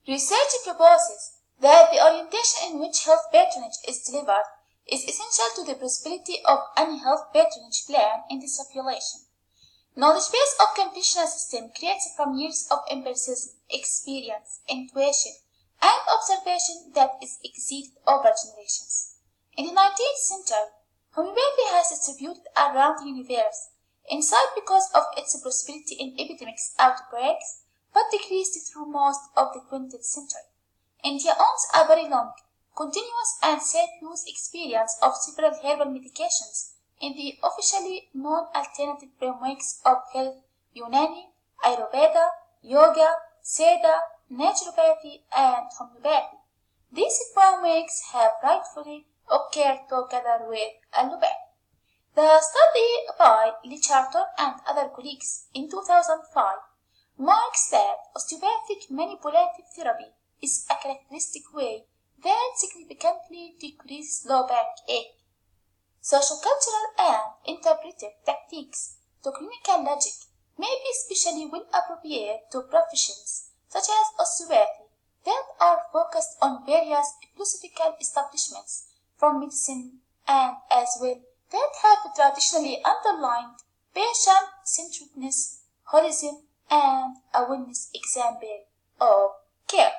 Research proposes that the orientation in which health patronage is delivered is essential to the possibility of any health patronage plan in this population. Knowledge base of conventional system creates from years of empiricism, experience, intuition, and observation that is exceeded over generations. In the 19th century, homeopathy has distributed around the universe, in part because of its prosperity in epidemics outbreaks, but decreased through most of the 20th century. India owns a very long, continuous and safe use experience of several herbal medications in the officially known alternative frameworks of health: Unani, Ayurveda, Yoga, Siddha, Naturopathy, and Homeopathy. These frameworks have rightfully occurred together with allopathy. The study by Lee Charton and other colleagues in 2005 marks that osteopathic manipulative therapy is a characteristic way that significantly decreases low backache. Sociocultural and interpretive techniques to clinical logic may be especially well appropriate to professions such as osteopathy that are focused on various philosophical establishments from medicine and as well that have traditionally underlined patient-centeredness, holism, and a wellness example of care.